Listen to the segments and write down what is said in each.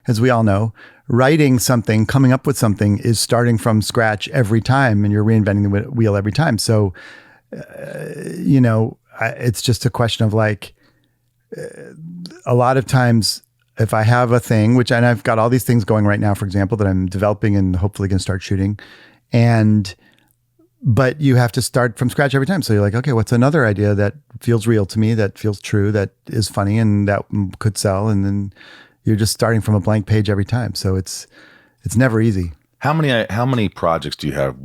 as we all know, writing something, coming up with something is starting from scratch every time, and you're reinventing the wheel every time. So, it's just a question of like, a lot of times if I have a thing, and I've got all these things going right now, for example, that I'm developing and hopefully going to start shooting, but you have to start from scratch every time. So you're like, okay, what's another idea that feels real to me, that feels true, that is funny, and that could sell? And then you're just starting from a blank page every time. So it's never easy. How many projects do you have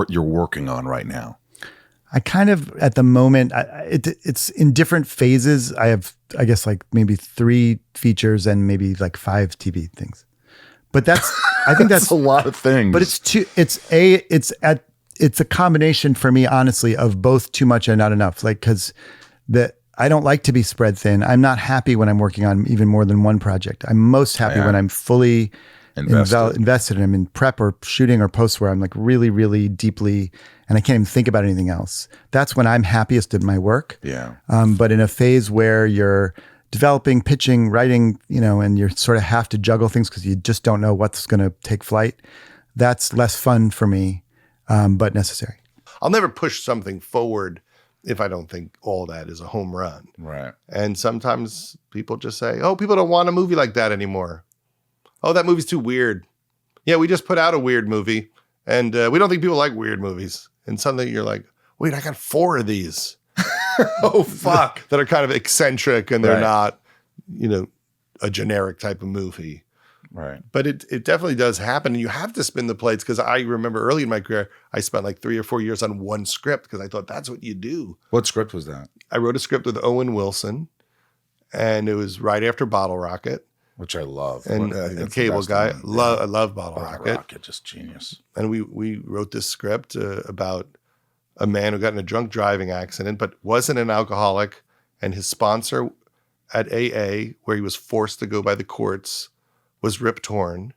you're working on right now? I kind of, at the moment, it's in different phases. I have, I guess, like maybe 3 features and maybe like 5 TV things. But I think that's a lot of things. But it's a combination for me, honestly, of both too much and not enough. Like, because I don't like to be spread thin. I'm not happy when I'm working on even more than one project. I'm most happy when I'm fully invested, and I'm in prep or shooting or post where I'm like really, really deeply, and I can't even think about anything else. That's when I'm happiest at my work. Yeah. But in a phase where you're developing, pitching, writing, and you sort of have to juggle things because you just don't know what's going to take flight, that's less fun for me, but necessary. I'll never push something forward if I don't think all that is a home run. Right. And sometimes people just say, oh, people don't want a movie like that anymore. Oh, that movie's too weird. Yeah, we just put out a weird movie, and we don't think people like weird movies. And suddenly you're like, wait, I got 4 of these. Oh, fuck. That are kind of eccentric, and they're not, a generic type of movie. Right. But it definitely does happen. And you have to spin the plates, because I remember early in my career, I spent like 3 or 4 years on one script because I thought that's what you do. What script was that? I wrote a script with Owen Wilson, and it was right after Bottle Rocket. Which I love. And Cable Guy. I love Bottle Rocket. Just genius. And we wrote this script about a man who got in a drunk driving accident, but wasn't an alcoholic. And his sponsor at AA, where he was forced to go by the courts, was Rip Torn.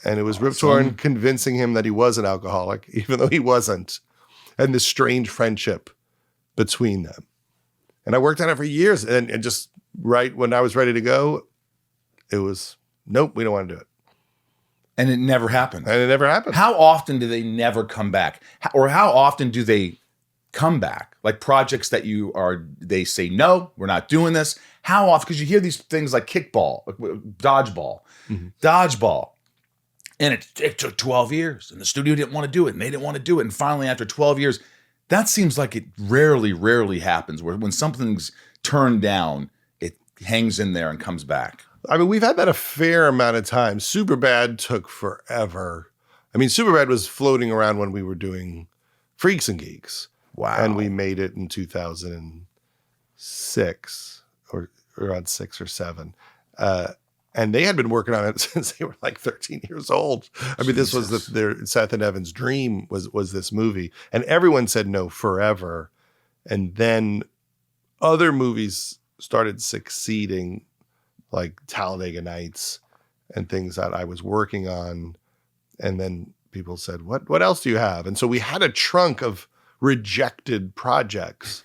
And it was Rip Torn convincing him that he was an alcoholic, even though he wasn't. And this strange friendship between them. And I worked on it for years. And just right when I was ready to go, it was, nope, we don't want to do it. And it never happened. How often do they never come back? Or how often do they come back? Like projects that they say, no, we're not doing this. How often? Because you hear these things like kickball, dodgeball, dodgeball. And it took 12 years, and the studio didn't want to do it, and they didn't want to do it. And finally, after 12 years, that seems like it rarely happens, where when something's turned down, it hangs in there and comes back. I mean, we've had that a fair amount of time. Superbad took forever. I mean, Superbad was floating around when we were doing Freaks and Geeks. Wow. And we made it in 2006 or around 6 or 7. And they had been working on it since they were like 13 years old. I mean, this was their Seth and Evan's dream was this movie. And everyone said no forever. And then other movies started succeeding, like Talladega Nights and things that I was working on. And then people said, what else do you have? And so we had a trunk of rejected projects.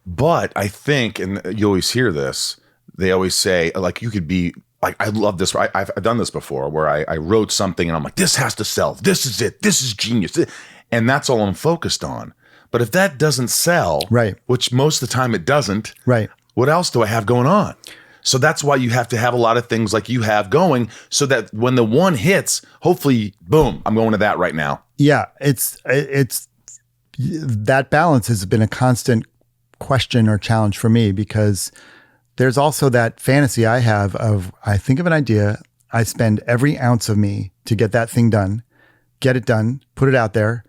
But I think, and you always hear this, they always say, like, you could be, like, I love this. I've done this before where I wrote something and I'm like, this has to sell. This is it. This is genius. And that's all I'm focused on. But if that doesn't sell, right, which most of the time it doesn't, right, what else do I have going on? So that's why you have to have a lot of things like you have going, so that when the one hits, hopefully, boom, I'm going to that right now. Yeah, it's that balance has been a constant question or challenge for me, because there's also that fantasy I have of, I think of an idea, I spend every ounce of me to get that thing done, get it done, put it out there,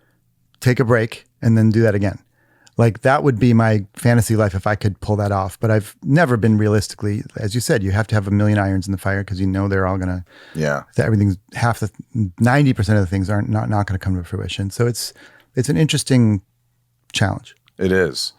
take a break, and then do that again. Like, that would be my fantasy life if I could pull that off. But I've never been realistically, as you said, you have to have a million irons in the fire, because they're all going to, everything's 90% of the things aren't not going to come to fruition. So it's an interesting challenge. It is.